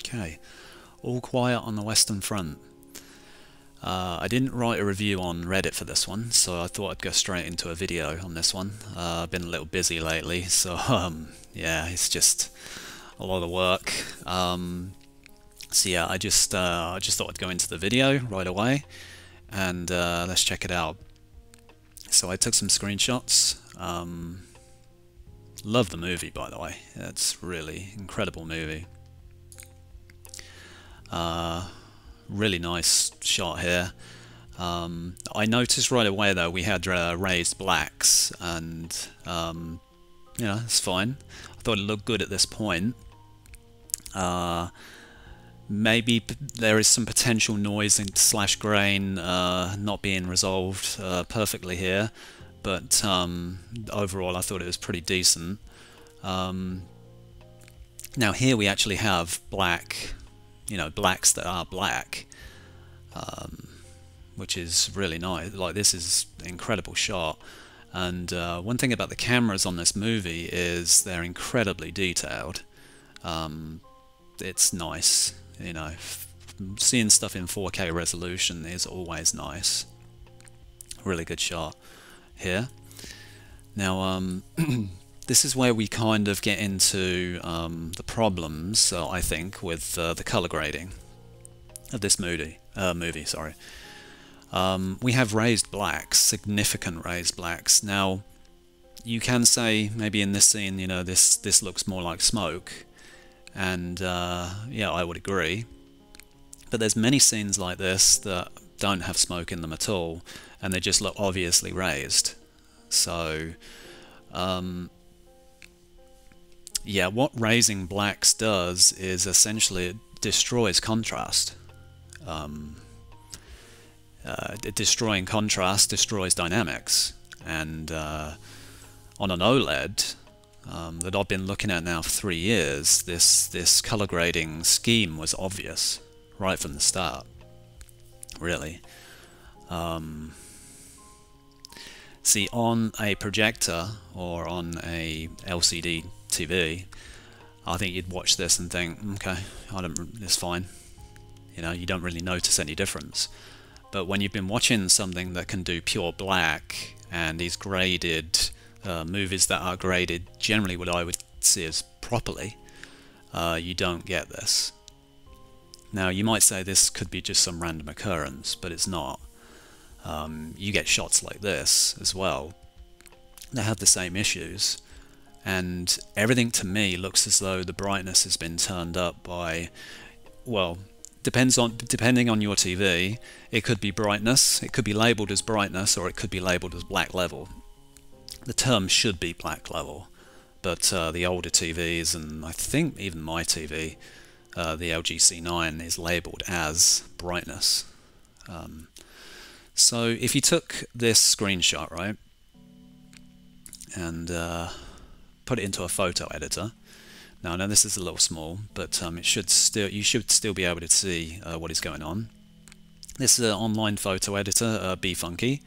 Okay, all quiet on the Western Front. I didn't write a review on Reddit for this one, so I thought I'd go straight into a video on this one. I've been a little busy lately, so yeah, it's just a lot of work. So yeah, I just thought I'd go into the video right away, and let's check it out. So I took some screenshots. Love the movie, by the way. It's really incredible movie. Really nice shot here. I noticed right away though we had raised blacks, and you know, it's fine. I thought it looked good at this point. Maybe there is some potential noise and slash grain not being resolved perfectly here, but overall I thought it was pretty decent. Now here we actually have black, you know, blacks that are black, which is really nice. Like, this is an incredible shot. And one thing about the cameras on this movie is they're incredibly detailed. It's nice, you know, seeing stuff in 4K resolution is always nice. Really good shot here. Now this is where we kind of get into the problems, I think, with the color grading of this movie. Sorry. We have raised blacks, significant raised blacks. Now, you can say maybe in this scene, you know, this looks more like smoke, and yeah, I would agree. But there's many scenes like this that don't have smoke in them at all, and they just look obviously raised. So yeah, what raising blacks does is essentially it destroys contrast. Destroying contrast destroys dynamics, and on an OLED that I've been looking at now for 3 years, this color grading scheme was obvious right from the start, really. See, on a projector or on a LCD TV, I think you'd watch this and think, okay, it's fine. You know, you don't really notice any difference. But when you've been watching something that can do pure black and is graded, movies that are graded generally what I would see as properly, you don't get this. Now, you might say this could be just some random occurrence, but it's not. You get shots like this as well that have the same issues, and everything to me looks as though the brightness has been turned up by, well, depending on your TV, it could be brightness, it could be labeled as brightness, or it could be labeled as black level. The term should be black level, but the older TVs, and I think even my TV, the LG C9, is labeled as brightness. So if you took this screenshot, right, and put it into a photo editor. Now I know this is a little small, but you should still be able to see what is going on. This is an online photo editor, bfunky,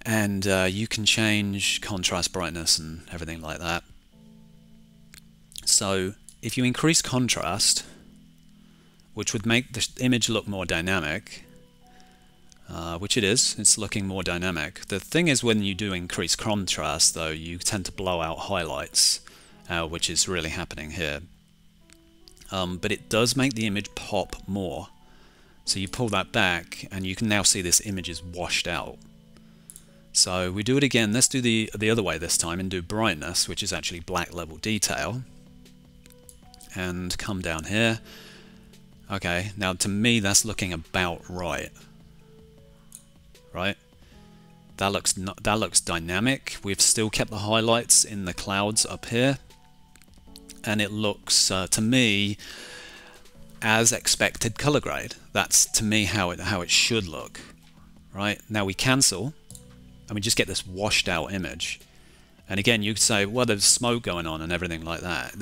and you can change contrast, brightness, and everything like that. So if you increase contrast, which would make the image look more dynamic, which it is, it's looking more dynamic. The thing is, when you do increase contrast though, you tend to blow out highlights, which is really happening here. But it does make the image pop more. So you pull that back and you can now see this image is washed out. So we do it again. Let's do the other way this time and do brightness, which is actually black level detail, and come down here. Okay, now to me that's looking about right. Right? That looks dynamic. We've still kept the highlights in the clouds up here, and it looks to me as expected color grade. That's to me how it should look. Right? Now we cancel and we just get this washed out image. And again, you could say, well, there's smoke going on and everything like that.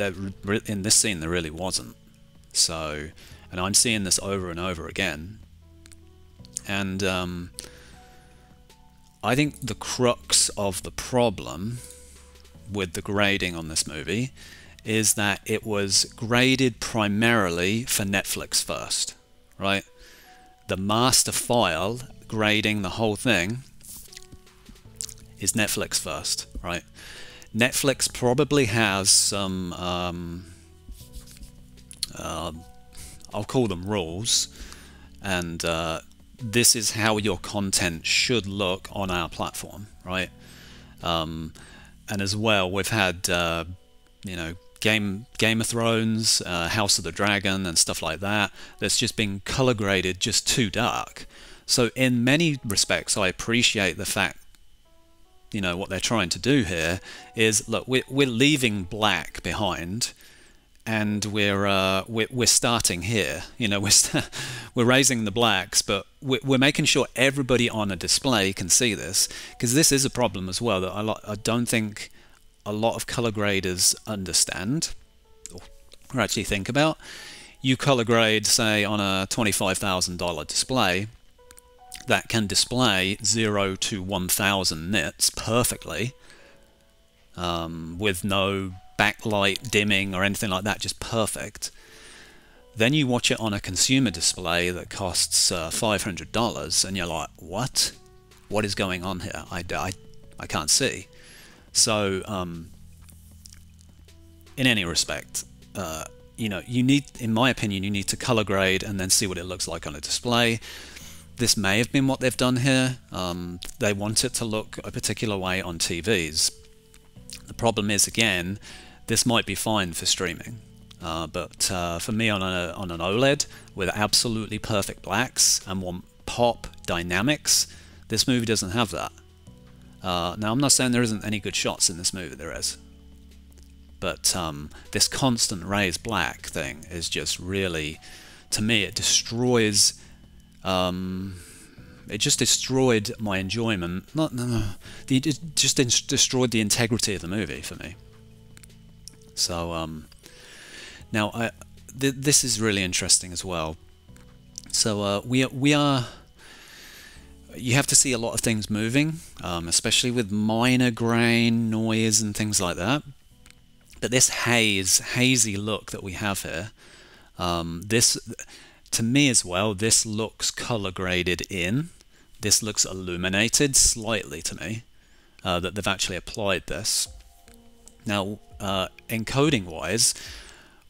In this scene there really wasn't. So, and I'm seeing this over and over again. And I think the crux of the problem with the grading on this movie is that it was graded primarily for Netflix first, right? The master file grading the whole thing is Netflix first, right? Netflix probably has some, I'll call them rules, and this is how your content should look on our platform, right? And as well, we've had, you know, Game of Thrones, House of the Dragon, and stuff like that. That's just been color graded just too dark. So in many respects, I appreciate the fact, you know, what they're trying to do here is, look, we're leaving black behind, and we're starting here. You know, we're raising the blacks, but we're making sure everybody on a display can see this, because this is a problem as well that I don't think a lot of color graders understand or actually think about. You color grade, say, on a $25,000 display that can display 0 to 1000 nits perfectly, with no backlight dimming or anything like that, just perfect. Then you watch it on a consumer display that costs $500, and you're like, what is going on here? I can't see. So in any respect, you know, you need, in my opinion, you need to color grade and then see what it looks like on a display. This may have been what they've done here. They want it to look a particular way on TVs. The problem is, again, this might be fine for streaming, but for me on an OLED with absolutely perfect blacks and want pop dynamics, this movie doesn't have that. Now, I'm not saying there isn't any good shots in this movie, there is. But this constant raised black thing is just really, to me, it destroys, it just destroyed my enjoyment. It just destroyed the integrity of the movie for me. So, now, this is really interesting as well. So, we are... You have to see a lot of things moving, especially with minor grain, noise, and things like that. But this hazy look that we have here, this, to me as well, this looks color graded in. This looks illuminated slightly to me, that they've actually applied this. Now, encoding wise,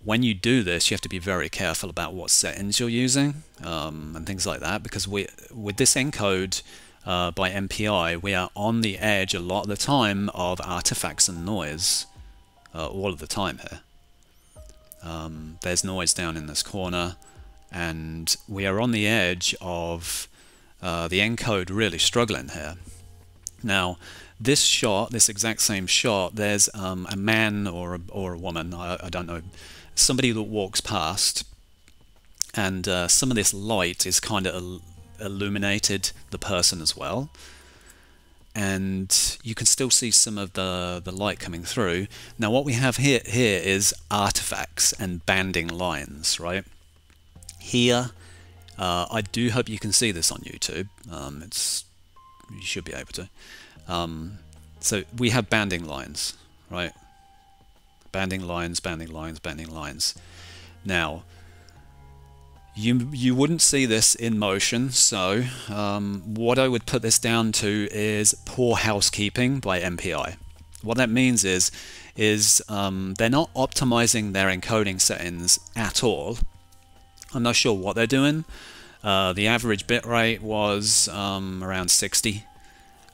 when you do this, you have to be very careful about what settings you're using, and things like that, because with this encode by MPI, we are on the edge a lot of the time of artifacts and noise, all of the time here. There's noise down in this corner, and we are on the edge of the encode really struggling here. Now, this shot, this exact same shot, there's a man or a woman, I don't know, somebody that walks past, and some of this light is kind of illuminated the person as well, and you can still see some of the light coming through. Now what we have here is artifacts and banding lines, right? Here, I do hope you can see this on YouTube. You should be able to. So we have banding lines, right? Banding lines, banding lines, banding lines. Now, you wouldn't see this in motion, so what I would put this down to is poor housekeeping by MPI. What that means is they're not optimizing their encoding settings at all. I'm not sure what they're doing. The average bitrate was around 60.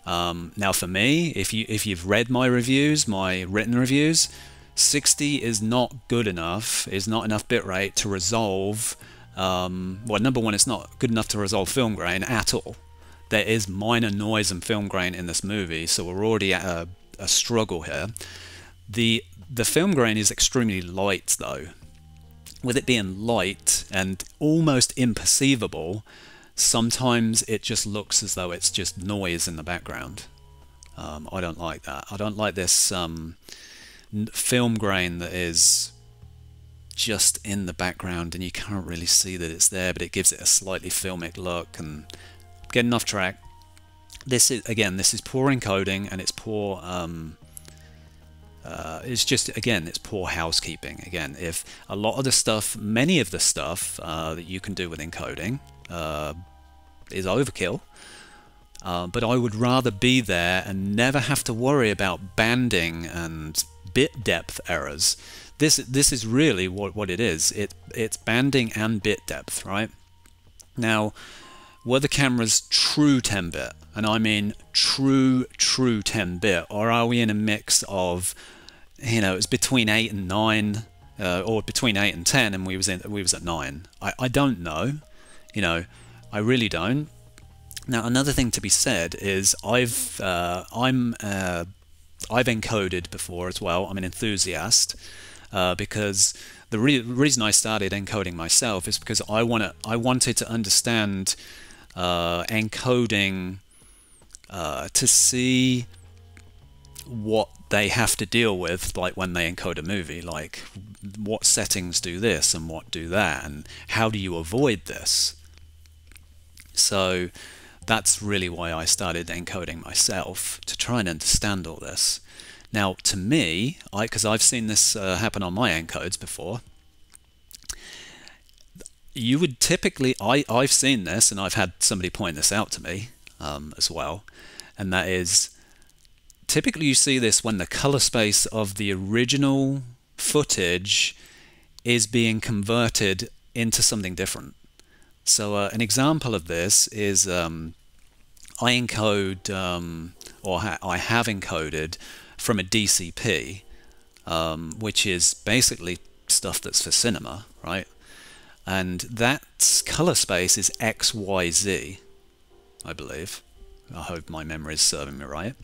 Now for me, if you've read my reviews, my written reviews, 60 is not good enough, is not enough bitrate to resolve, well, number one, it's not good enough to resolve film grain at all. There is minor noise and film grain in this movie, so we're already at a struggle here. The film grain is extremely light though. With it being light and almost imperceivable, sometimes it just looks as though it's just noise in the background. I don't like that. I don't like this film grain that is just in the background and you can't really see that it's there, but it gives it a slightly filmic look. And getting off track, this is, again, this is poor encoding and it's poor it's just, again, it's poor housekeeping. Again, if a lot of the stuff, many of the stuff that you can do with encoding is overkill, but I would rather be there and never have to worry about banding and bit depth errors. This is really what it is. It's banding and bit depth, right? Now, were the cameras true 10-bit, and I mean true 10-bit, or are we in a mix of, you know, it's between 8 and 9, or between 8 and 10, and we was at 9? I don't know, you know, I really don't. Now, another thing to be said is I've encoded before as well. I'm an enthusiast, because the reason I started encoding myself is because I wanted to understand encoding to see what they have to deal with, like when they encode a movie, like what settings do this and what do that, and how do you avoid this. So that's really why I started encoding myself, to try and understand all this. Now, to me, because I've seen this happen on my encodes before, you would typically, I've seen this, and I've had somebody point this out to me as well, and that is, typically you see this when the color space of the original footage is being converted into something different. So an example of this is I encode, I have encoded from a DCP, which is basically stuff that's for cinema, right? And that color space is XYZ, I believe. I hope my memory is serving me right.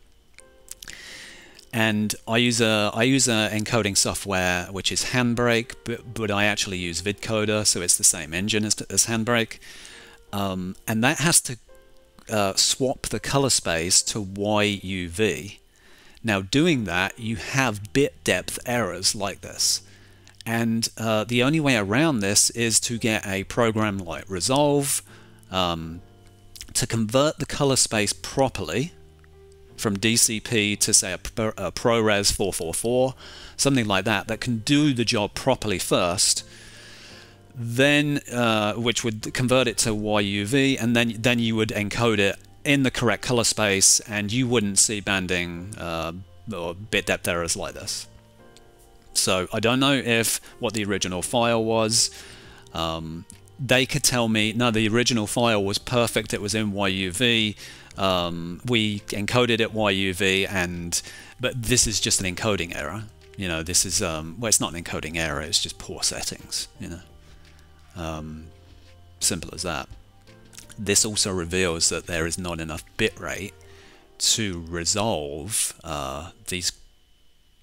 And I use a encoding software which is Handbrake, but I actually use VidCoder, so it's the same engine as Handbrake, and that has to swap the color space to YUV. Now, doing that, you have bit depth errors like this, and the only way around this is to get a program like Resolve to convert the color space properly from DCP to, say, a ProRes 444, something like that, that can do the job properly first, then which would convert it to YUV, and then you would encode it in the correct color space, and you wouldn't see banding or bit depth errors like this. So I don't know if what the original file was. They could tell me, no, the original file was perfect, it was in YUV. We encoded it YUV, but this is just an encoding error. You know, this is well, it's not an encoding error, it's just poor settings. You know, simple as that. This also reveals that there is not enough bitrate to resolve these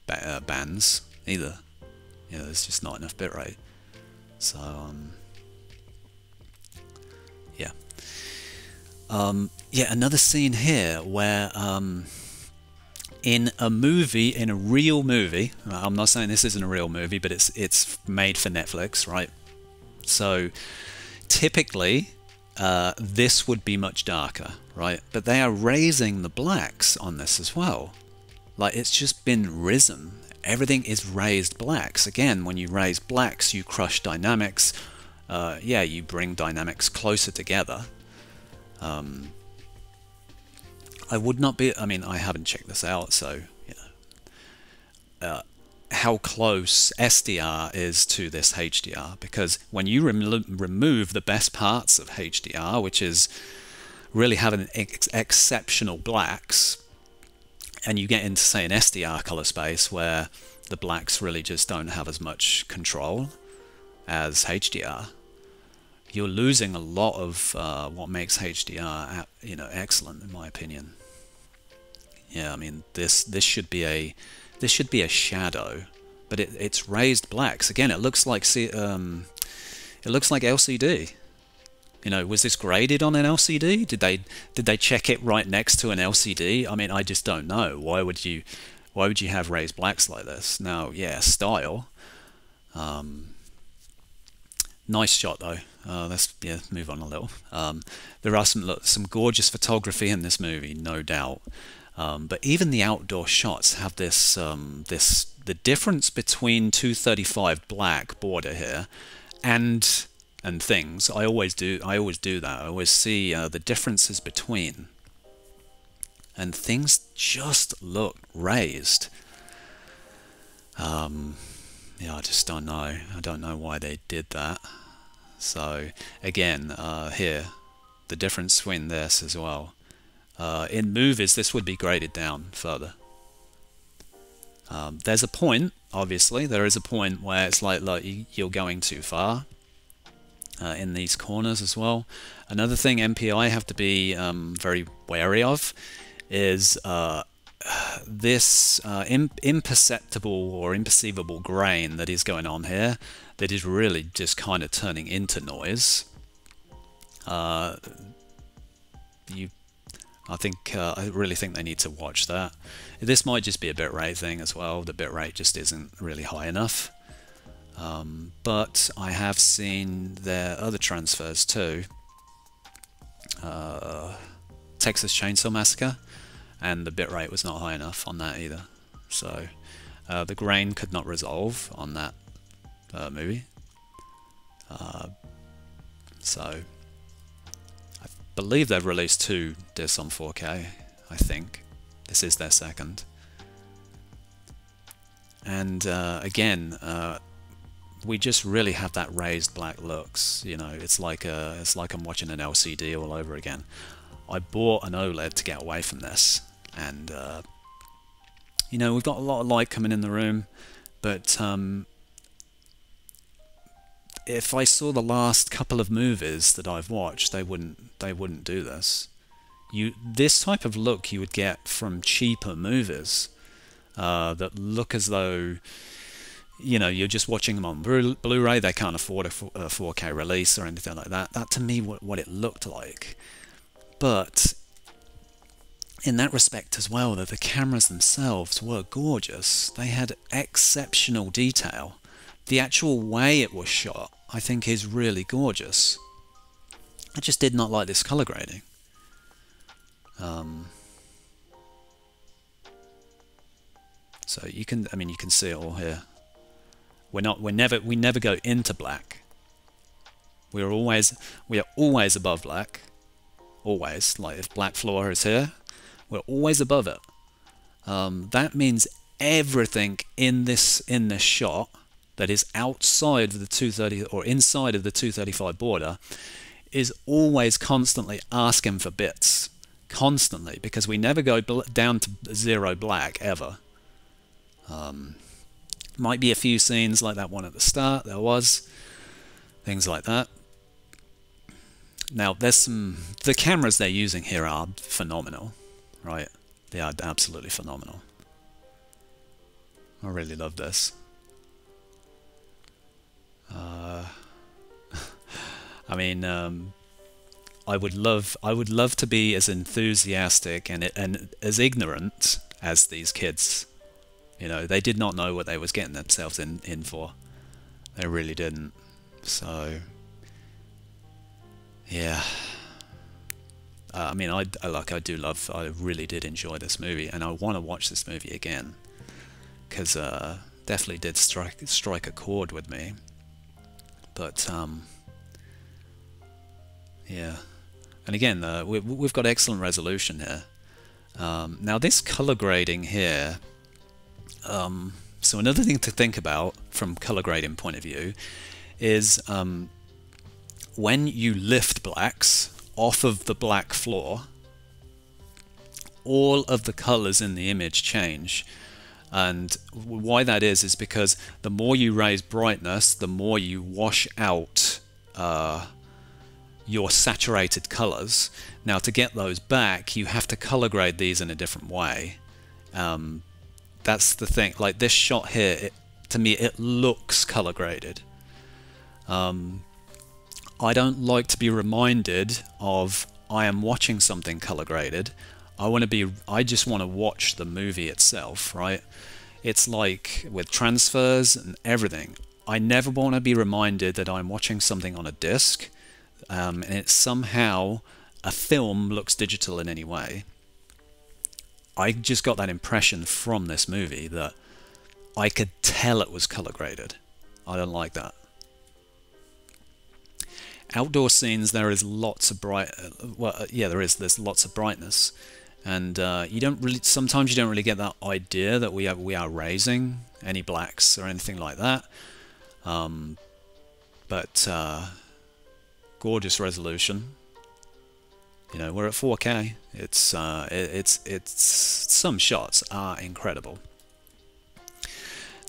bands either. You know, there's just not enough bitrate. So yeah. Yeah, another scene here where in a movie, in a real movie, I'm not saying this isn't a real movie, but it's made for Netflix, right? So typically this would be much darker, right? But they are raising the blacks on this as well. Like, it's just been risen. Everything is raised blacks. Again, when you raise blacks, you crush dynamics. Yeah, you bring dynamics closer together. I would not be, I mean, I haven't checked this out, so, you know, how close SDR is to this HDR, because when you remove the best parts of HDR, which is really having exceptional blacks, and you get into, say, an SDR color space where the blacks really just don't have as much control as HDR, you're losing a lot of what makes HDR, you know, excellent, in my opinion. Yeah, I mean, this should be a shadow, but it's raised blacks. Again, it looks like LCD. You know, was this graded on an LCD? Did they check it right next to an LCD? I mean, I just don't know. Why would you have raised blacks like this? Now, yeah, style. Nice shot though. Let's move on a little. There are some gorgeous photography in this movie, no doubt. But even the outdoor shots have this, the difference between 235 black border here and things. I always do that. I always see the differences between, and things just look raised. Yeah, I just don't know. I don't know why they did that. So again, here, the difference between this as well. In movies, this would be graded down further. There's a point, obviously, there is a point where it's like you're going too far in these corners as well. Another thing MPI have to be very wary of is this imperceptible or imperceivable grain that is going on here, that is really just kind of turning into noise. I really think they need to watch that. This might just be a bitrate thing as well. The bitrate just isn't really high enough. But I have seen their other transfers too. Texas Chainsaw Massacre, and the bitrate was not high enough on that either. So the grain could not resolve on that movie. So I believe they've released 2 discs on 4K, I think. This is their second. And again, we just really have that raised black looks. You know, it's like I'm watching an LCD all over again. I bought an OLED to get away from this, and you know, we've got a lot of light coming in the room, but if I saw the last couple of movies that I've watched, they wouldn't do this. This type of look you would get from cheaper movies that look as though, you know, you're just watching them on Blu-ray. They can't afford a 4K release or anything like that. That to me what it looked like. But in that respect as well, that the cameras themselves were gorgeous. They had exceptional detail. The actual way it was shot, I think, is really gorgeous. I just did not like this color grading. So you can, I mean, you can see it all here. We never go into black. We are always above black. Always, like if black floor is here, we're always above it. That means everything in this shot that is outside of the 230 or inside of the 235 border is always constantly asking for bits, constantly, because we never go down to 0 black ever. Might be a few scenes like that one at the start, there was things like that. Now there's the cameras they're using here are phenomenal, right? They are absolutely phenomenal. I really love this. I mean, I would love to be as enthusiastic and as ignorant as these kids. You know, they did not know what they was getting themselves in for. They really didn't. So, yeah. I mean, I really did enjoy this movie, and I want to watch this movie again, because definitely did strike a chord with me. But yeah, and again, we've got excellent resolution here. Now this color grading here. So another thing to think about from color grading point of view is when you lift blacks off of the black floor, all of the colors in the image change. And why that is because the more you raise brightness, the more you wash out your saturated colors. Now to get those back, you have to color grade these in a different way. That's the thing. Like this shot here, to me, it looks color graded. I don't like to be reminded of I am watching something color graded. I just want to watch the movie itself, right? It's like with transfers and everything. I never want to be reminded that I'm watching something on a disc, and it's somehow a film looks digital in any way. I just got that impression from this movie that I could tell it was color graded. I don't like that. Outdoor scenes, there is lots of there's lots of brightness, and you don't really, sometimes you don't really get that idea that we are raising any blacks or anything like that. But gorgeous resolution. You know, we're at 4K. It's some shots are incredible.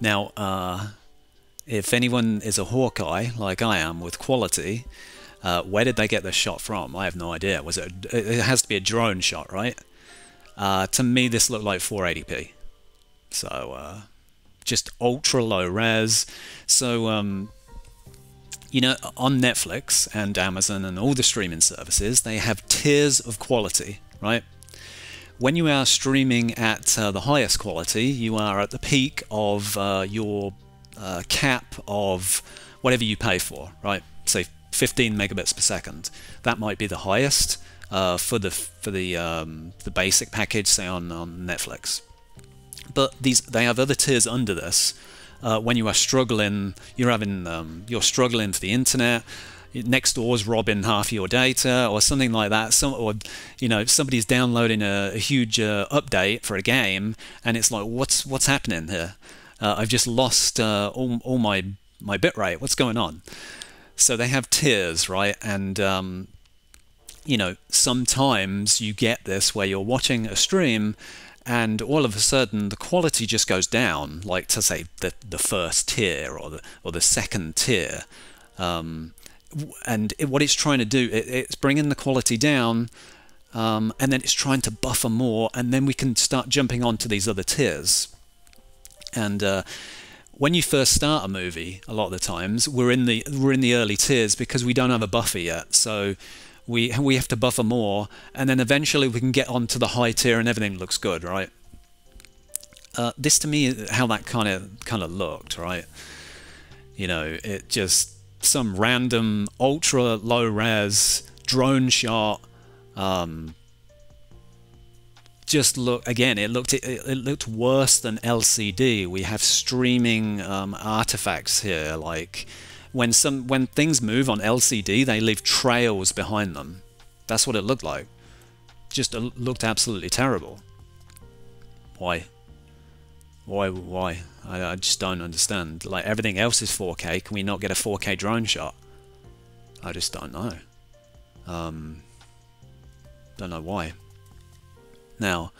Now, if anyone is a Hawkeye like I am with quality, where did they get this shot from? I have no idea. Was it? It has to be a drone shot, right? To me, this looked like 480p. So just ultra low res. So you know, on Netflix and Amazon and all the streaming services, they have tiers of quality, right? When you are streaming at the highest quality, you are at the peak of your cap of whatever you pay for, right? Say 15 megabits per second. That might be the highest for the basic package, say on Netflix. But they have other tiers under this. When you are struggling, you're struggling for the internet. Next door's robbing half your data, or something like that. Or you know, somebody's downloading a huge update for a game, and it's like, what's happening here? I've just lost all my bitrate. What's going on? So they have tiers, right? And you know, sometimes you get this where you're watching a stream, and all of a sudden the quality just goes down, like to say the first tier or the second tier. And what it's trying to do, it's bringing the quality down, and then it's trying to buffer more, and then we can start jumping onto these other tiers. And when you first start a movie, a lot of the times we're in the early tiers because we don't have a buffer yet, so we have to buffer more, and then eventually we can get onto the high tier and everything looks good, right? This to me is how that kind of looked, right? You know, it just some random ultra low res drone shot. Just look again. It looked worse than LCD. We have streaming artifacts here. Like when things move on LCD, they leave trails behind them. That's what it looked like. Just looked absolutely terrible. Why? I just don't understand. Like everything else is 4K. Can we not get a 4K drone shot? I just don't know. Don't know why. Now,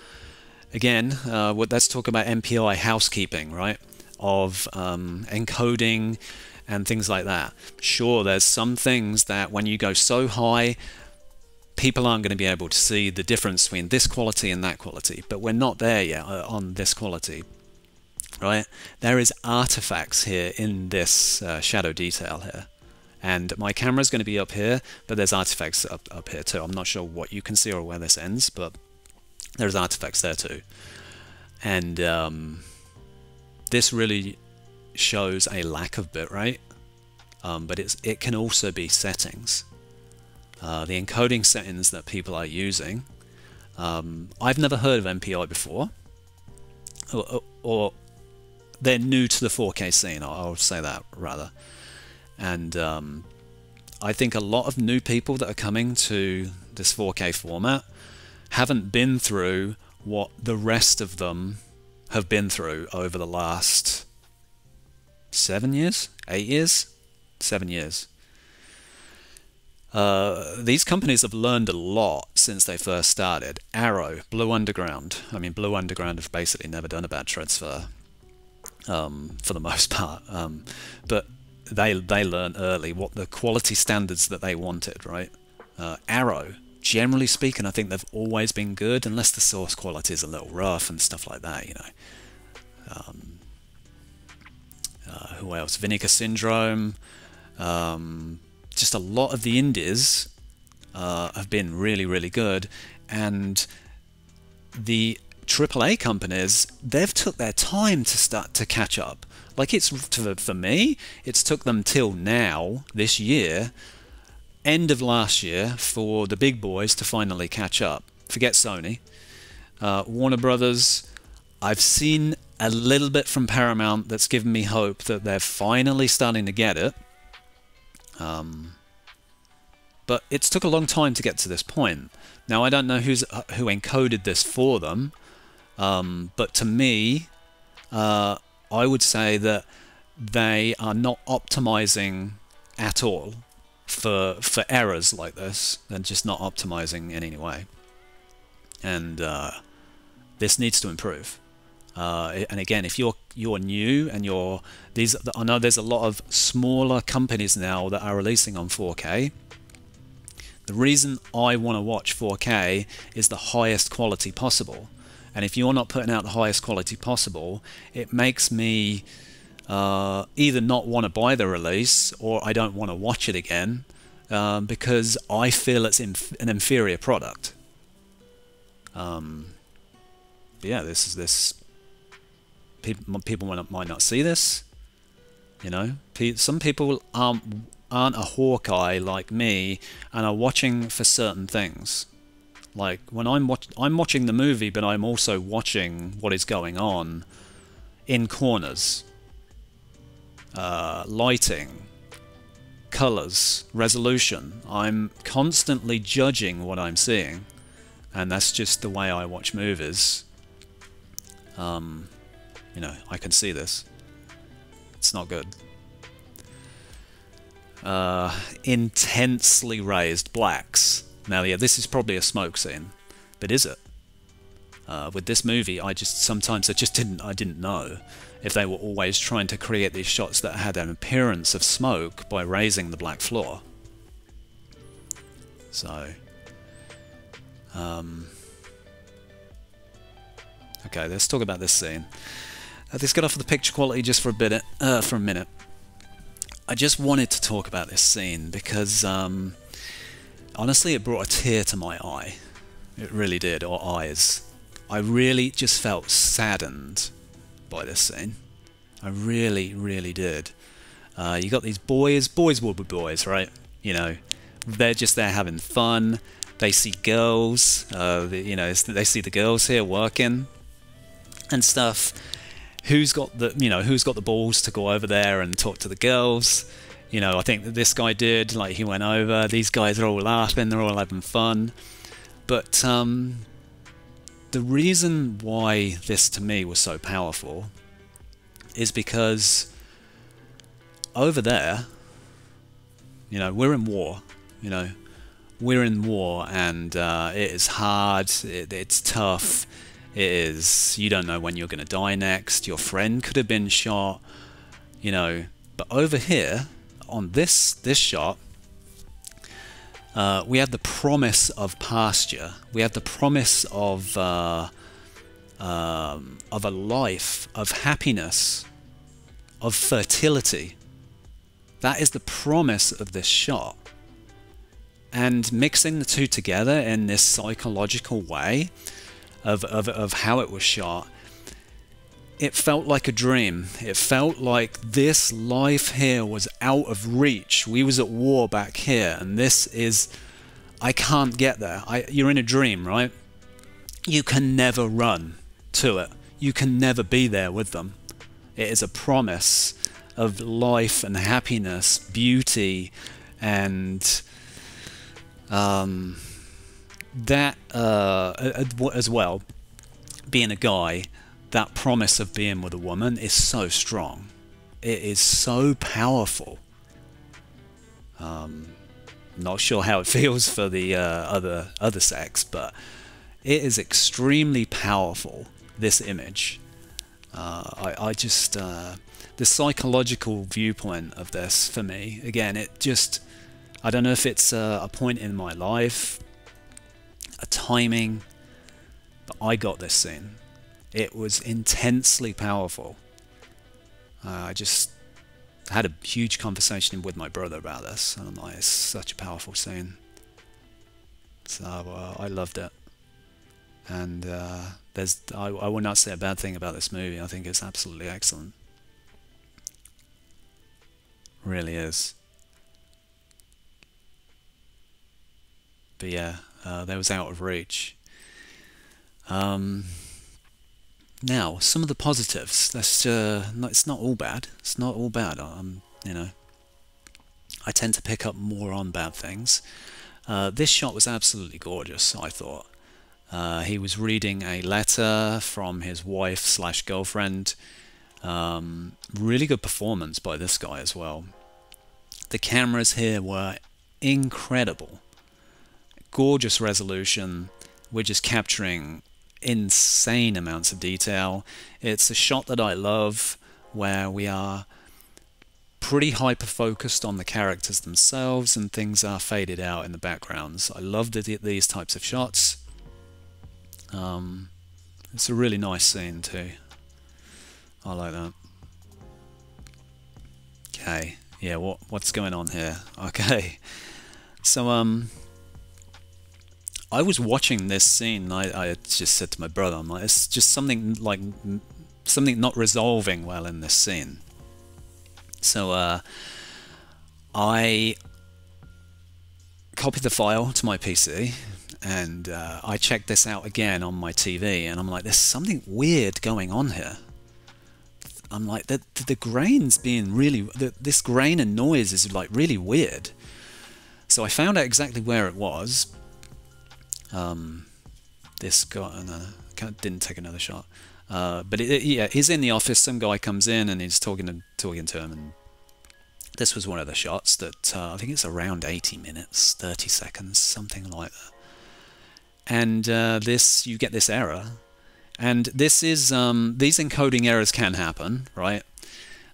again, let's talk about MPI housekeeping, right? Of encoding and things like that. Sure, there's some things that when you go so high, people aren't going to be able to see the difference between this quality and that quality, but we're not there yet on this quality, right? There is artifacts here in this shadow detail here. And my camera's going to be up here, but there's artifacts up here too. I'm not sure what you can see or where this ends, but there's artifacts there too. And this really shows a lack of bitrate, but it can also be settings. The encoding settings that people are using, I've never heard of MPI before, or they're new to the 4K scene, I'll say that rather. And I think a lot of new people that are coming to this 4K format haven't been through what the rest of them have been through over the last 7 years? 8 years? 7 years. These companies have learned a lot since they first started. Arrow, Blue Underground. I mean, Blue Underground have basically never done a bad transfer for the most part. But they learned early what the quality standards that they wanted, right? Arrow, generally speaking, I think they've always been good, unless the source quality is a little rough and stuff like that, you know. Who else? Vinegar Syndrome. Just a lot of the indies have been really, really good, and the AAA companies, they've took their time to start to catch up. Like for me, it's took them till now, this year, end of last year, for the big boys to finally catch up. Forget Sony. Warner Brothers, I've seen a little bit from Paramount that's given me hope that they're finally starting to get it. But it's took a long time to get to this point. Now, I don't know who encoded this for them, but to me, I would say that they are not optimizing at all for errors like this. They're just not optimizing in any way. And this needs to improve. And again, if you're new and I know there's a lot of smaller companies now that are releasing on 4K. The reason I want to watch 4K is the highest quality possible. And if you're not putting out the highest quality possible, it makes me either not want to buy the release, or I don't want to watch it again because I feel it's an inferior product. Yeah, this people might not see this. You know, some people aren't a Hawkeye like me and are watching for certain things. Like when I'm watching the movie, but I'm also watching what is going on in corners, lighting, colors, resolution. I'm constantly judging what I'm seeing, and that's just the way I watch movies. You know, I can see this. It's not good. Intensely raised blacks. Now, yeah, this is probably a smoke scene, but is it? With this movie, I didn't know if they were always trying to create these shots that had an appearance of smoke by raising the black floor. So, okay, let's talk about this scene. Let's get off of the picture quality just for a minute. I just wanted to talk about this scene because, honestly, it brought a tear to my eye. It really did, or eyes. I really just felt saddened by this scene. I really, really did. You got these boys will be boys, right? You know, they're just there having fun. They see girls, you know, they see the girls here working and stuff. Who's got the balls to go over there and talk to the girls? You know, I think that this guy did. Like, he went over. These guys are all laughing. They're all having fun. But the reason why this to me was so powerful is because over there, you know, we're in war. You know, we're in war, and it is hard. It's tough. It is, you don't know when you're going to die next. Your friend could have been shot, you know. But over here, on this shot, we have the promise of pasture. We have the promise of a life, of happiness, of fertility. That is the promise of this shot. And mixing the two together in this psychological way of how it was shot, it felt like a dream. It felt like this life here was out of reach. We was at war back here, and this is, I can't get there. You're in a dream, right? You can never run to it. You can never be there with them. It is a promise of life and happiness, beauty, and that as well, being a guy, that promise of being with a woman is so strong. It is so powerful. Not sure how it feels for the other sex, but it is extremely powerful, this image. I just the psychological viewpoint of this, for me, again, it just, I don't know if it's a point in my life, a timing, but I got this scene. It was intensely powerful. I just had a huge conversation with my brother about this, and I'm like, it's such a powerful scene. So I loved it. And I will not say a bad thing about this movie. I think it's absolutely excellent. Really is. But yeah, that was Out of Reach. Now, some of the positives. That's it's not all bad. It's not all bad. You know, I tend to pick up more on bad things. This shot was absolutely gorgeous, I thought. He was reading a letter from his wife/girlfriend. Really good performance by this guy as well. The cameras here were incredible. Gorgeous resolution. We're just capturing insane amounts of detail. It's a shot that I love, where we are pretty hyper focused on the characters themselves and things are faded out in the backgrounds. I love these types of shots. It's a really nice scene too. I like that. Okay, yeah, what's going on here? Okay, so I was watching this scene. I just said to my brother, I'm like, it's just something not resolving well in this scene. So I copied the file to my PC and I checked this out again on my TV, and I'm like, there's something weird going on here. I'm like, the grain's being really, this grain and noise is like really weird. So I found out exactly where it was. This guy, didn't take another shot. But yeah, he's in the office. Some guy comes in and he's talking to him, and this was one of the shots that I think it's around 80 minutes, 30 seconds, something like that. And you get this error, and this is these encoding errors can happen, right?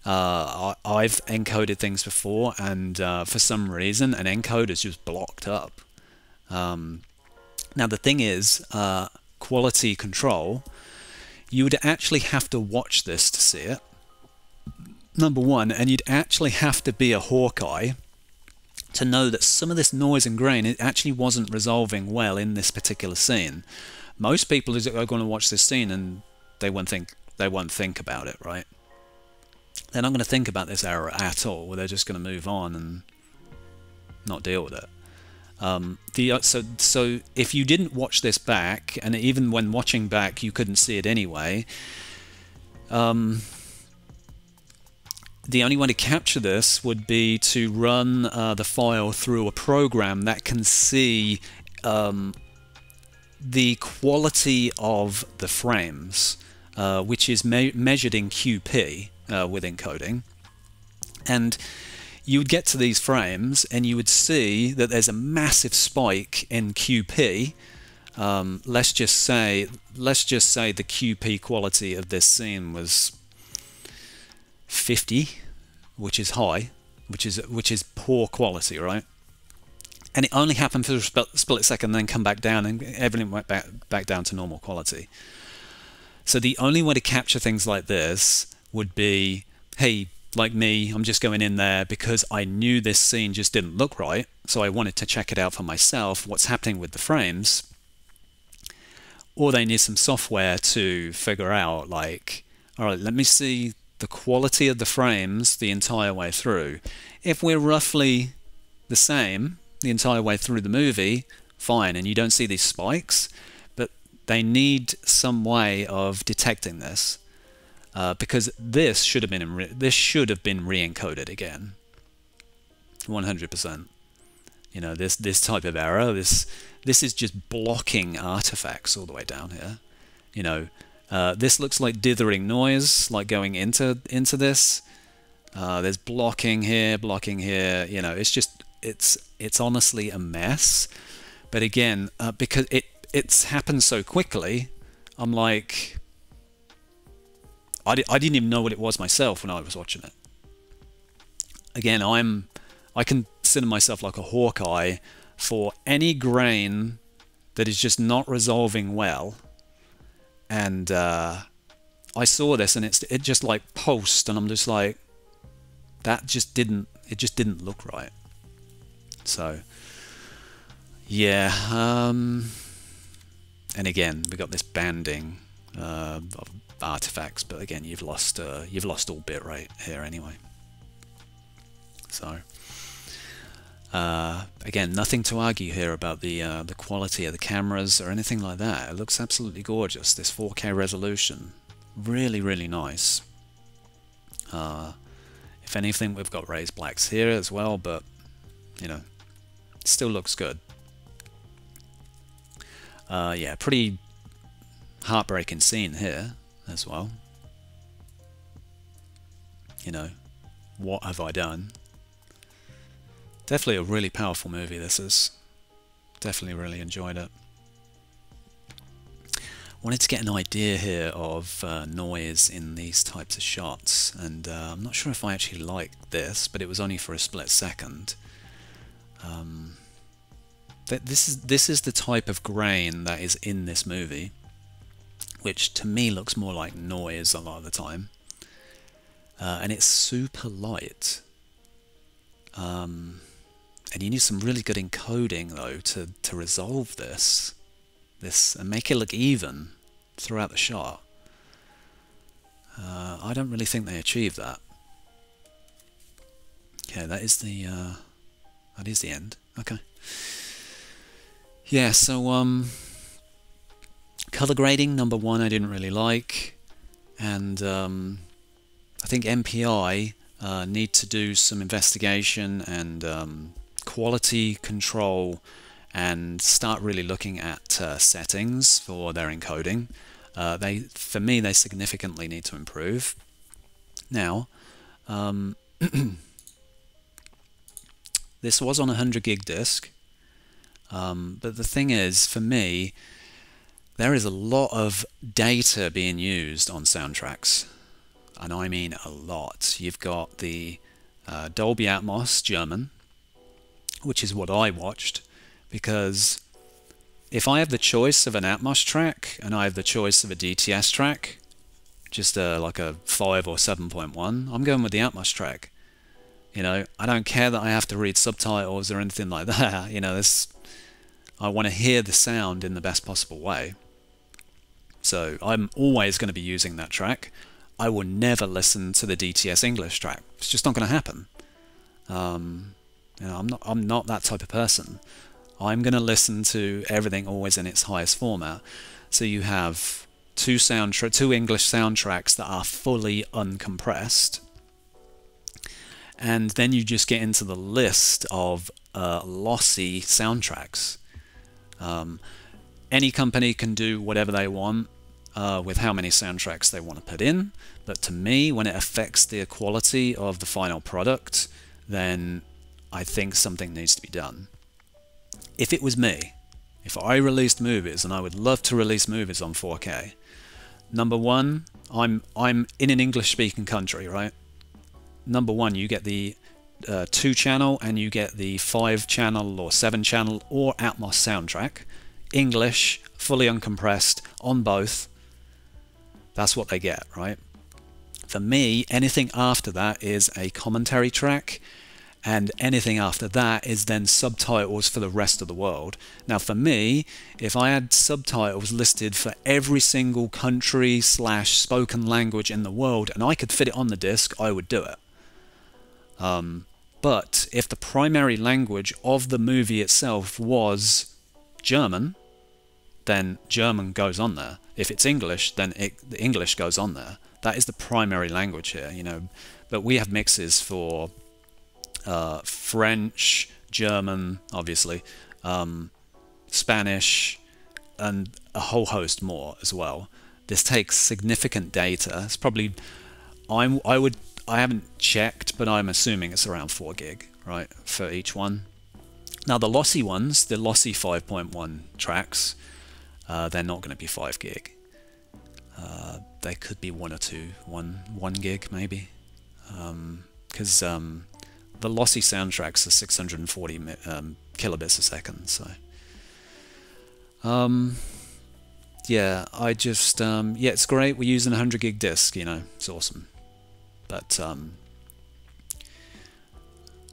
I've encoded things before, and for some reason an encoder's just blocked up. Now the thing is, quality control, you would actually have to watch this to see it, number one, and you'd actually have to be a Hawkeye to know that some of this noise and grain, it actually wasn't resolving well in this particular scene. Most people are going to watch this scene and they won't think about it, right? They're not going to think about this error at all. They're just going to move on and not deal with it. So if you didn't watch this back, and even when watching back you couldn't see it anyway, the only way to capture this would be to run the file through a program that can see the quality of the frames, which is measured in QP with encoding. And you would get to these frames and you would see that there's a massive spike in QP. Let's just say the QP quality of this scene was 50, which is high, which is poor quality, right? And it only happened for a split second, then come back down, and everything went back down to normal quality. So the only way to capture things like this would be, hey, like me, I'm just going in there because I knew this scene just didn't look right, so I wanted to check it out for myself, what's happening with the frames. Or they need some software to figure out, like, all right, let me see the quality of the frames the entire way through. If we're roughly the same the entire way through the movie, fine, and you don't see these spikes, but they need some way of detecting this, because this should have been re-encoded again, 100%. You know, this type of error, this is just blocking artifacts all the way down here. You know, this looks like dithering noise, like going into this. There's blocking here. You know, it's just it's honestly a mess. But again, because it's happened so quickly, I'm like, I didn't even know what it was myself when I was watching it. Again, I consider myself like a Hawkeye for any grain that is just not resolving well. And I saw this and it just like pulsed, and I'm just like, it just didn't look right. So yeah, and again we got this banding of artifacts, but again you've lost all bitrate here anyway. So Again, nothing to argue here about the quality of the cameras or anything like that. It looks absolutely gorgeous. This 4K resolution, really, really nice. If anything, we've got raised blacks here as well, but you know, it still looks good. Yeah, pretty heartbreaking scene here as well. You know, what have I done? Definitely a really powerful movie, this is. Definitely really enjoyed it. Wanted to get an idea here of noise in these types of shots, and I'm not sure if I actually liked this, but it was only for a split second. This is the type of grain that is in this movie, which to me looks more like noise a lot of the time. And it's super light. And you need some really good encoding though to resolve this and make it look even throughout the shot. I don't really think they achieved that. Okay, that is the end. Okay. Yeah, so color grading, number one, I didn't really like, and I think MPI need to do some investigation and quality control and start really looking at settings for their encoding. For me, they significantly need to improve. Now, this was on a 100 gig disk, but the thing is, for me, there is a lot of data being used on soundtracks, and I mean a lot. You've got the Dolby Atmos German, which is what I watched, because if I have the choice of an Atmos track and I have the choice of a DTS track, just like a 5 or 7.1, I'm going with the Atmos track. You know, I don't care that I have to read subtitles or anything like that. You know, I want to hear the sound in the best possible way. So I'm always going to be using that track. I will never listen to the DTS English track. It's just not going to happen. You know, I'm not that type of person. I'm going to listen to everything always in its highest format. So you have two English soundtracks that are fully uncompressed, and then you just get into the list of lossy soundtracks. Any company can do whatever they want with how many soundtracks they want to put in, but to me, when it affects the quality of the final product, then I think something needs to be done. If it was me, if I released movies, and I would love to release movies on 4K, number one, I'm in an English-speaking country, right? Number one, you get the 2-channel and you get the 5-channel or 7-channel or Atmos soundtrack, English, fully uncompressed, on both. That's what they get, right? For me, anything after that is a commentary track, and anything after that is then subtitles for the rest of the world. Now for me, if I had subtitles listed for every single country / spoken language in the world and I could fit it on the disc, I would do it. But if the primary language of the movie itself was German, then German goes on there. If it's English, then the English goes on there. That is the primary language here, you know. But we have mixes for French, German, obviously, Spanish, and a whole host more as well. This takes significant data. It's probably, I haven't checked, but I'm assuming it's around 4 gig, right, for each one. Now the lossy ones, the lossy 5.1 tracks, they're not going to be 5 gig. They could be 1 or 2, 1 gig maybe, because the lossy soundtracks are 640 kilobits a second. So yeah, yeah, it's great. We're using a 100 gig disc, you know, it's awesome. But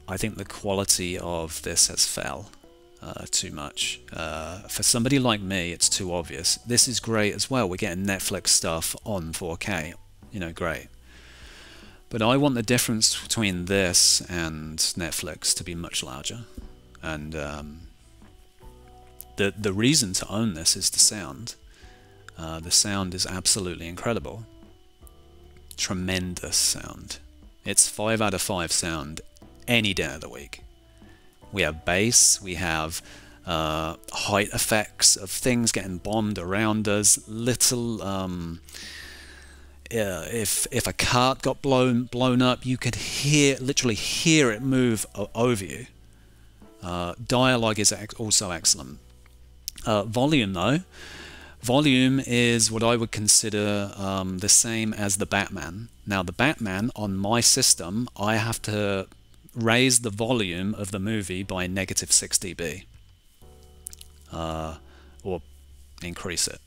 I think the quality of this has fell too much. For somebody like me, it's too obvious. This is great as well. We're getting Netflix stuff on 4K, you know, great. But I want the difference between this and Netflix to be much larger. And the reason to own this is the sound. The sound is absolutely incredible. Tremendous sound. It's 5 out of 5 sound any day of the week. We have bass, we have height effects of things getting bombed around us, little if a cart got blown up, you could literally hear it move over you. Dialogue is also excellent. Volume though, volume is what I would consider the same as the Batman. Now the Batman on my system, I have to raise the volume of the movie by -6 dB or increase it.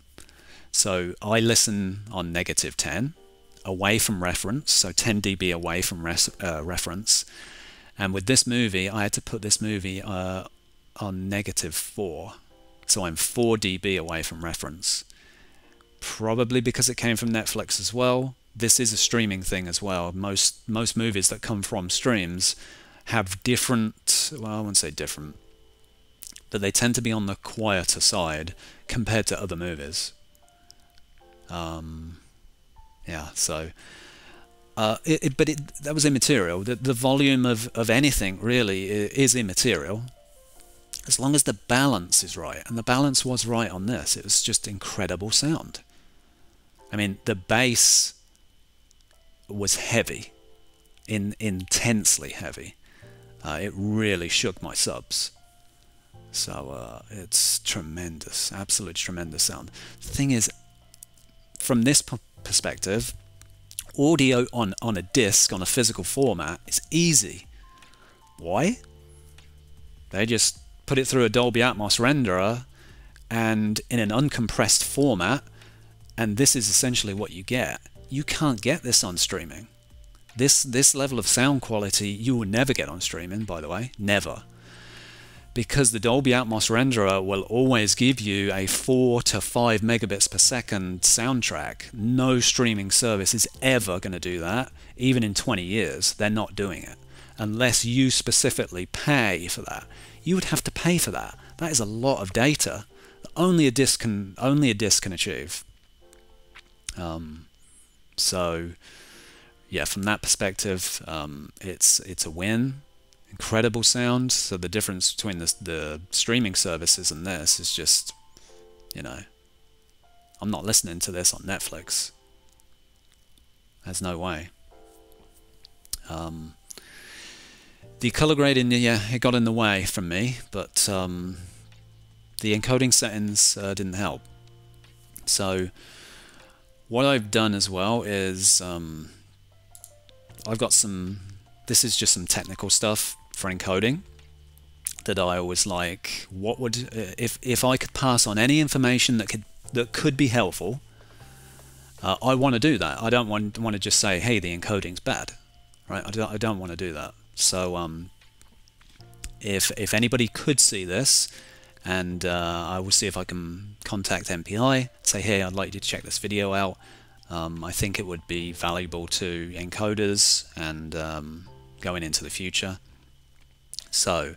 So I listen on -10 away from reference, so 10 dB away from reference. And with this movie, I had to put this movie on -4. So I'm 4 dB away from reference. Probably because it came from Netflix as well. This is a streaming thing as well. Most movies that come from streams have different, well, I wouldn't say different, but they tend to be on the quieter side compared to other movies. Yeah, so that was immaterial. The volume of anything really is immaterial, as long as the balance is right, and the balance was right on this. It was just incredible sound. I mean, the bass was heavy, intensely heavy. It really shook my subs. So it's tremendous, absolutely tremendous sound. The thing is, from this perspective, audio on a disc, on a physical format, is easy. Why? They just put it through a Dolby Atmos renderer and in an uncompressed format, and this is essentially what you get. You can't get this on streaming. This level of sound quality you will never get on streaming, by the way, never. Because the Dolby Atmos renderer will always give you a 4 to 5 megabits per second soundtrack. No streaming service is ever going to do that. Even in 20 years, they're not doing it. Unless you specifically pay for that. You would have to pay for that. That is a lot of data. Only a disc can achieve. So, yeah, from that perspective, it's a win. Incredible sound. So the difference between the streaming services and this is just, you know, I'm not listening to this on Netflix. There's no way. The color grading, yeah, it got in the way from me, but the encoding settings didn't help. So what I've done as well is I've got some, this is just some technical stuff for encoding that I always like. What would, if I could pass on any information that could be helpful, I want to do that. I don't want to just say, hey, the encoding's bad, right? I don't want to do that. So if anybody could see this, and I will see if I can contact MPI, say, hey, I'd like you to check this video out. I think it would be valuable to encoders and going into the future. So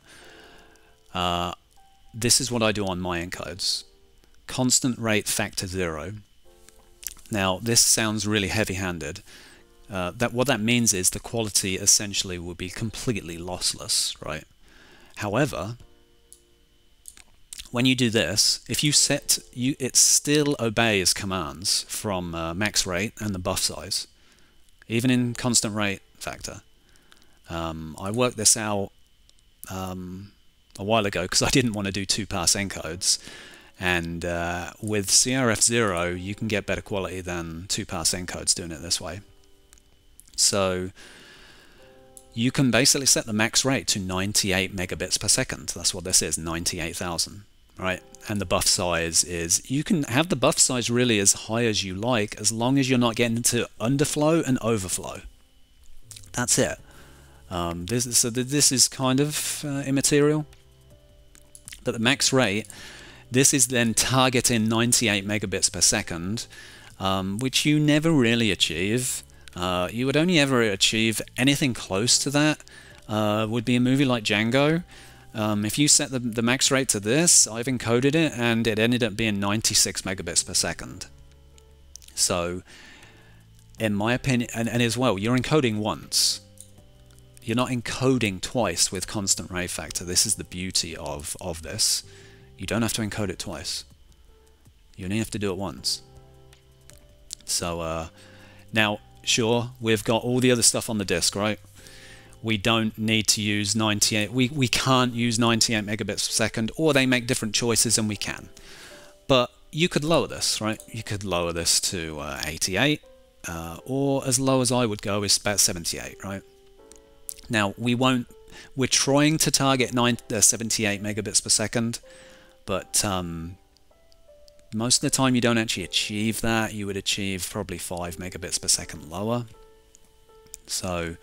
this is what I do on my encodes. Constant rate factor 0. Now this sounds really heavy-handed. What that means is the quality essentially will be completely lossless, right? However, when you do this, if you set, it still obeys commands from max rate and the buff size, even in constant rate factor. I worked this out a while ago because I didn't want to do 2-pass encodes, and with CRF0 you can get better quality than 2-pass encodes doing it this way. So you can basically set the max rate to 98 megabits per second. That's what this is, 98,000, right? And the buff size is, you can have the buff size really as high as you like, as long as you're not getting into underflow and overflow. That's it. This is kind of immaterial. But the max rate, this is then targeting 98 megabits per second, which you never really achieve. You would only ever achieve anything close to that would be a movie like Django, If you set the max rate to this, I've encoded it and it ended up being 96 megabits per second. So in my opinion, and as well, you're encoding once. You're not encoding twice with constant rate factor. This is the beauty of this. You don't have to encode it twice. You only have to do it once. So now, sure, we've got all the other stuff on the disk, right? We don't need to use 98, we can't use 98 megabits per second, or they make different choices and we can. But you could lower this, right? You could lower this to 88, or as low as I would go is about 78, right? Now, we're trying to target 78 megabits per second, but most of the time you don't actually achieve that. You would achieve probably 5 megabits per second lower. So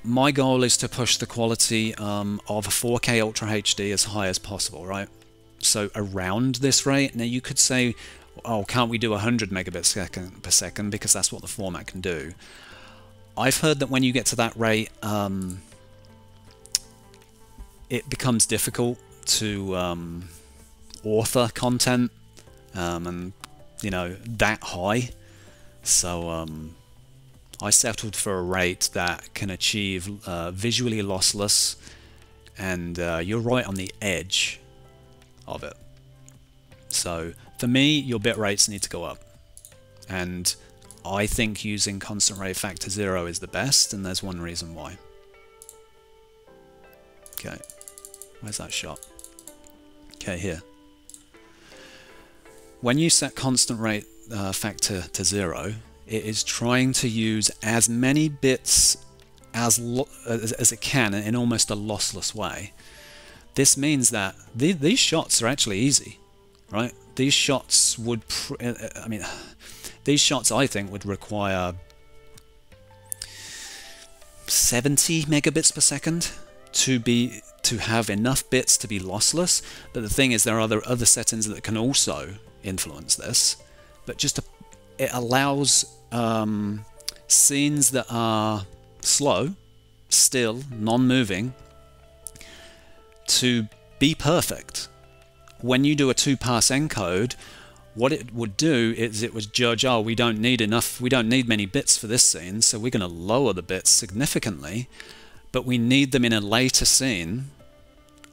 my goal is to push the quality of a 4K Ultra HD as high as possible, right? So around this rate. Now you could say, oh, can't we do 100 megabits per second because that's what the format can do. I've heard that when you get to that rate, it becomes difficult to author content, and you know, that high. So I settled for a rate that can achieve visually lossless, and you're right on the edge of it. So for me, your bit rates need to go up, and I think using constant rate factor 0 is the best, and there's one reason why. Okay, where's that shot? Okay, here. When you set constant rate factor to 0, it is trying to use as many bits as it can in almost a lossless way. This means that these shots are actually easy, right? These shots would, these shots I think would require 70 megabits per second to have enough bits to be lossless. But the thing is, there are other settings that can also influence this. But it allows scenes that are slow, still, non-moving, to be perfect. When you do a 2-pass encode, what it would do is it would judge, oh, we don't need many bits for this scene, so we're going to lower the bits significantly, but we need them in a later scene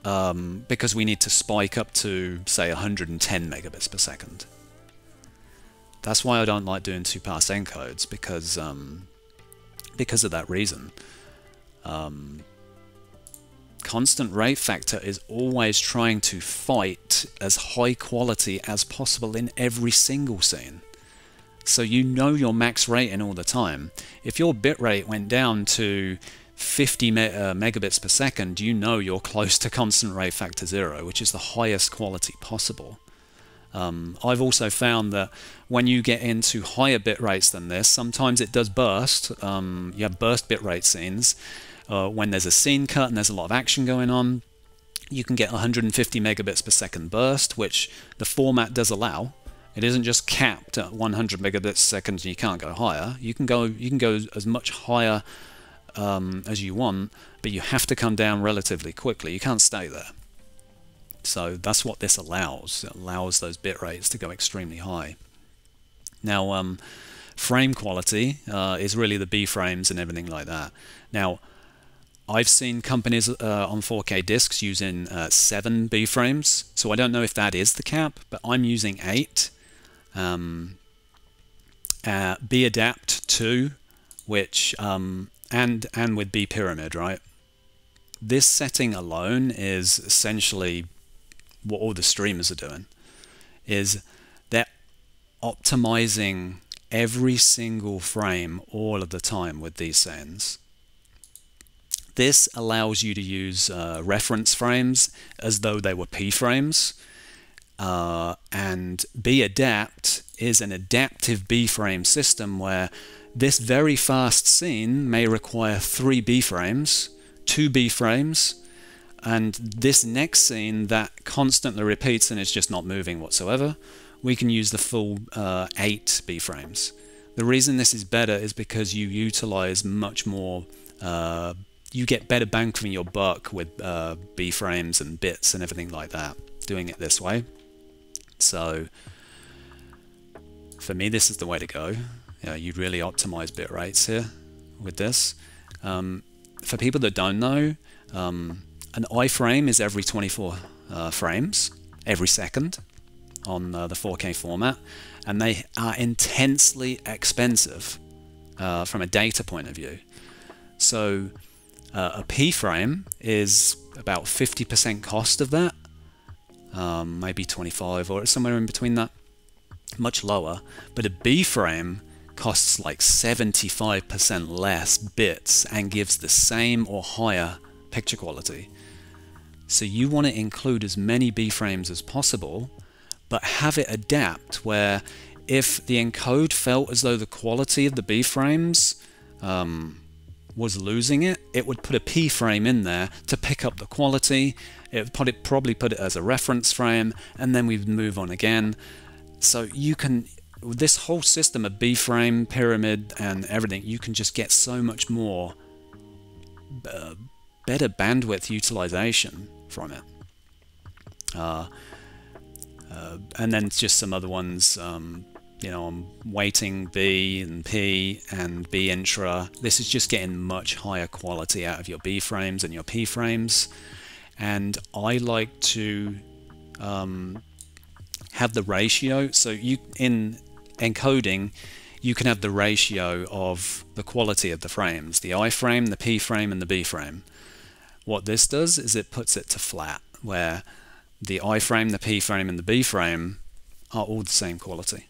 because we need to spike up to, say, 110 megabits per second. That's why I don't like doing 2-pass encodes, because of that reason. Constant rate factor is always trying to fight as high quality as possible in every single scene. So you know your max rating all the time. If your bitrate went down to 50 megabits per second, you know you're close to constant rate factor 0, which is the highest quality possible. I've also found that when you get into higher bit rates than this, sometimes it does burst. You have burst bitrate scenes. When there's a scene cut and there's a lot of action going on, you can get 150 megabits per second burst, which the format does allow. It isn't just capped at 100 megabits per second and you can't go higher. You can go as much higher as you want, but you have to come down relatively quickly. You can't stay there. So that's what this allows. It allows those bit rates to go extremely high. Now, frame quality is really the B-frames and everything like that. Now, I've seen companies on 4K discs using 7 B-frames, so I don't know if that is the cap, but I'm using 8. B-adapt 2, which and with B-pyramid, right? This setting alone is essentially what all the streamers are doing. Is they're optimizing every single frame all of the time with these scenes. This allows you to use reference frames as though they were P-frames, and B-adapt is an adaptive B-frame system where this very fast scene may require 3 B-frames, 2 B-frames, and this next scene that constantly repeats and is just not moving whatsoever, we can use the full 8 B-frames. The reason this is better is because you utilize much more you get better bang for your buck with B-frames and bits and everything like that, doing it this way. So for me, this is the way to go. You really optimize bit rates here with this. For people that don't know, an iframe is every 24 frames every second on the 4K format, and they are intensely expensive from a data point of view. So a P frame is about 50% cost of that, maybe 25 or somewhere in between that, much lower. But a B frame costs like 75% less bits and gives the same or higher picture quality. So you want to include as many B frames as possible, but have it adapt where if the encode felt as though the quality of the B frames was losing it, it would put a P frame in there to pick up the quality. It would probably put it as a reference frame, and then we'd move on again. So you can, with this whole system of B frame, pyramid, and everything, you can just get so much more better bandwidth utilization from it. And then just some other ones, you know, I'm weighting B and P and b-intra. This is just getting much higher quality out of your B frames and your P frames. And I like to have the ratio. So you, in encoding, you can have the ratio of the quality of the frames, the I frame, the P frame, and the B frame. What this does is it puts it to flat, where the I frame, the P frame, and the B frame are all the same quality.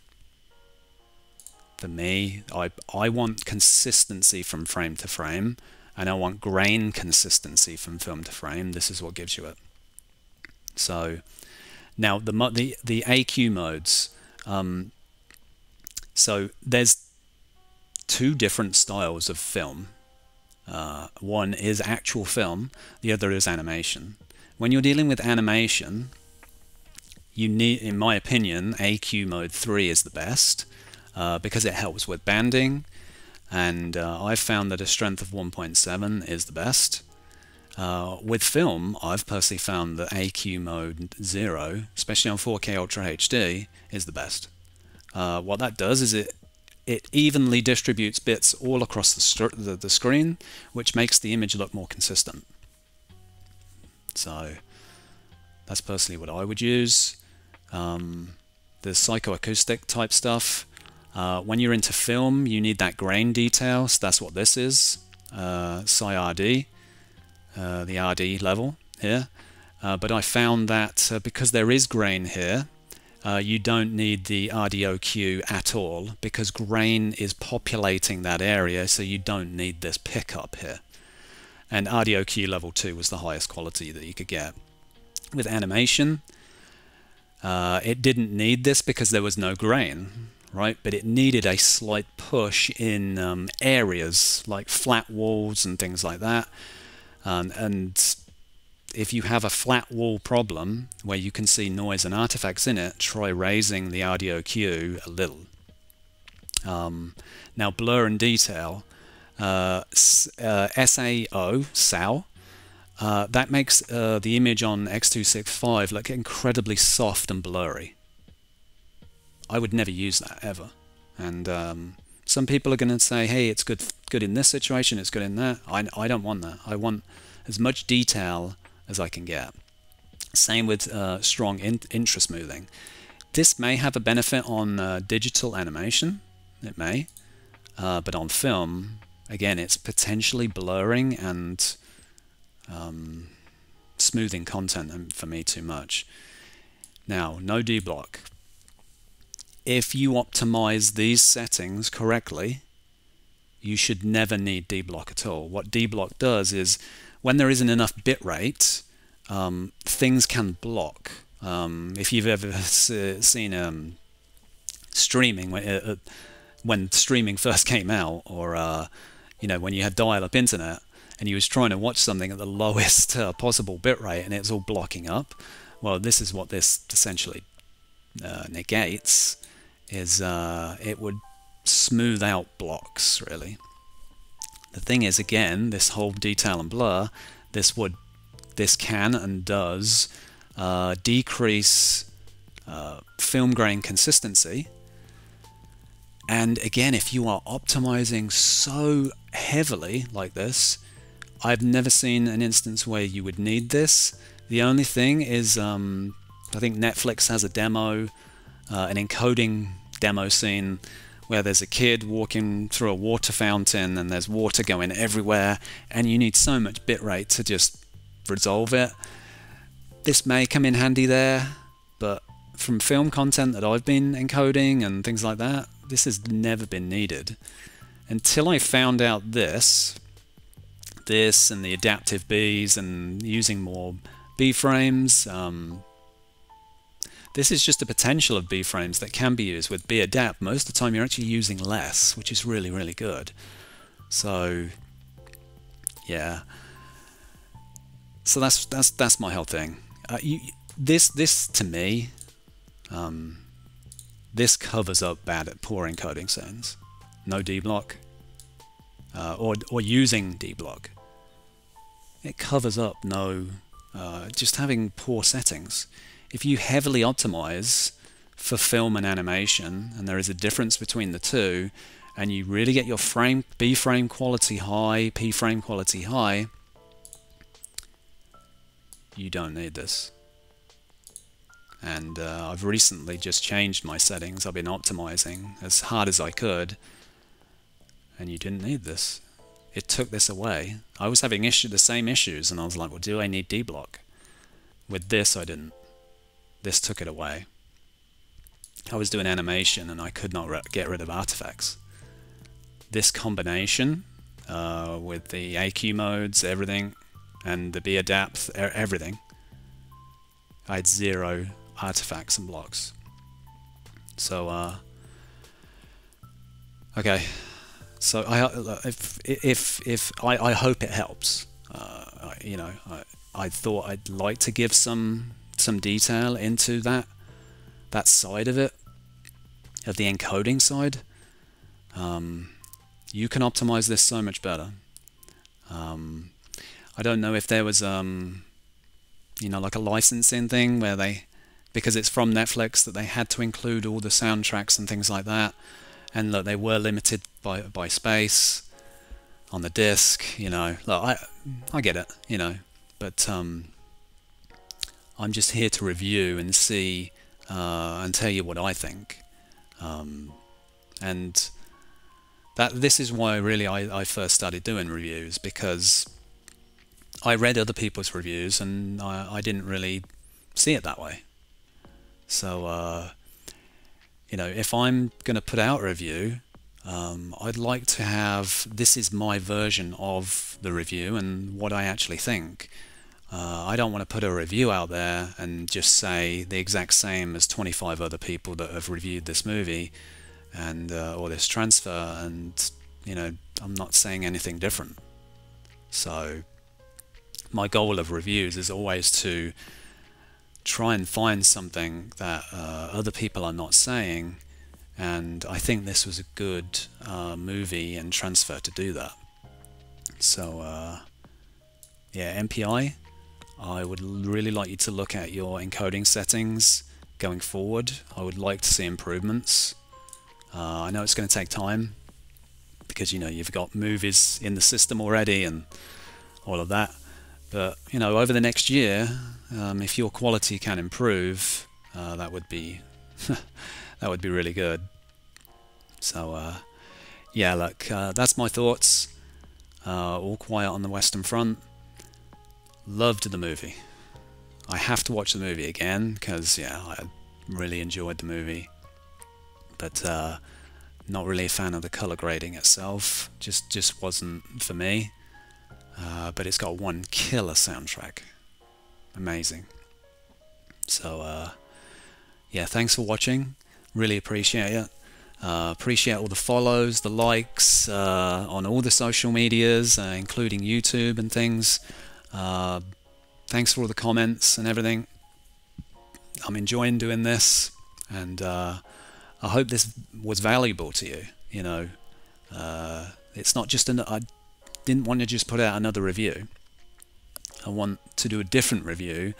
For me, I want consistency from frame to frame, and I want grain consistency from film to frame. This is what gives you it. So now the AQ modes. So there's two different styles of film. One is actual film, the other is animation. When you're dealing with animation, you need, in my opinion, AQ mode 3 is the best because it helps with banding, and I've found that a strength of 1.7 is the best. With film, I've personally found that AQ mode 0, especially on 4K Ultra HD, is the best. What that does is it evenly distributes bits all across the screen, which makes the image look more consistent. So that's personally what I would use. The psychoacoustic type stuff, when you're into film, you need that grain detail, so that's what this is, psy-rd, the RD level here. But I found that because there is grain here, you don't need the rdoq at all, because grain is populating that area, so you don't need this pickup here. And rdoq level 2 was the highest quality that you could get. With animation, it didn't need this because there was no grain, right? But it needed a slight push in areas like flat walls and things like that. And if you have a flat wall problem where you can see noise and artifacts in it, try raising the rdoq a little. Now blur and detail, SAO, that makes the image on X265 look incredibly soft and blurry. I would never use that ever. And some people are going to say, hey, it's good in this situation, it's good in that. I don't want that. I want as much detail as I can get. Same with strong intra-smoothing. This may have a benefit on digital animation, it may, but on film, again, it's potentially blurring and smoothing content for me too much. Now, no D-block. If you optimize these settings correctly, you should never need D-block at all. What D-block does is, when there isn't enough bit rate, things can block. If you've ever seen streaming, when streaming first came out, or you know, when you had dial-up internet and you was trying to watch something at the lowest possible bit rate and it's all blocking up, well, this is what this essentially negates, is it would smooth out blocks, really. The thing is, again, this whole detail and blur, this can and does decrease film grain consistency. And again, if you are optimizing so heavily like this, I've never seen an instance where you would need this. The only thing is, I think Netflix has a demo, an encoding demo scene where there's a kid walking through a water fountain and there's water going everywhere, and you need so much bitrate to just resolve it. This may come in handy there, but from film content that I've been encoding and things like that, this has never been needed. Until I found out this and the adaptive Bs and using more B-frames. This is just a potential of B-frames that can be used with B-adapt. Most of the time you're actually using less, which is really, really good. So yeah, so that's my whole thing. This to me, this covers up poor encoding settings. No D-block, or using D-block. It covers up just having poor settings. If you heavily optimize for film and animation, and there is a difference between the two, and you really get your B-frame quality high, P-frame quality high, you don't need this. And I've recently just changed my settings. I've been optimizing as hard as I could, and you didn't need this. It took this away. I was having the same issues, and I was like, well, do I need D-block? With this, I didn't. This took it away. I was doing animation, and I could not get rid of artifacts. This combination with the AQ modes, everything, and the B-adapt, everything, I had 0 artifacts and blocks. So okay, so I hope it helps. You know, I thought I'd like to give some detail into that side of it, of the encoding side. You can optimize this so much better. I don't know if there was you know, like a licensing thing where because it's from Netflix, that they had to include all the soundtracks and things like that, and look, they were limited by space on the disc. You know, look, I get it, you know, but I'm just here to review and see and tell you what I think, and this is why really I first started doing reviews, because I read other people's reviews and I didn't really see it that way. So you know, if I'm going to put out a review, I'd like to have, this is my version of the review and what I actually think. I don't want to put a review out there and just say the exact same as 25 other people that have reviewed this movie and or this transfer, and you know, I'm not saying anything different. So my goal of reviews is always to try and find something that other people are not saying, and I think this was a good movie and transfer to do that. So yeah, MPI, I would really like you to look at your encoding settings going forward. I would like to see improvements. I know it's going to take time because, you know, you've got movies in the system already and all of that. But, you know, over the next year, if your quality can improve, that would be that would be really good. So yeah, look, that's my thoughts. All Quiet on the Western Front. Loved the movie. I have to watch the movie again because, yeah, I really enjoyed the movie. But not really a fan of the color grading itself. Just wasn't for me. But it's got one killer soundtrack. Amazing. So yeah, thanks for watching. Really appreciate it. Appreciate all the follows, the likes on all the social medias, including YouTube and things. Thanks for all the comments and everything. I'm enjoying doing this, and I hope this was valuable to you. You know, it's not just didn't want to just put out another review. I want to do a different review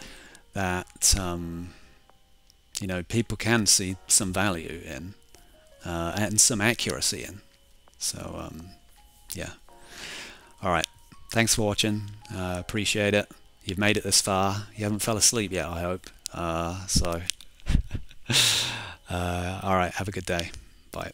that you know, people can see some value in and some accuracy in. So yeah. All right. Thanks for watching. Appreciate it. You've made it this far. You haven't fell asleep yet, I hope. All right. Have a good day. Bye.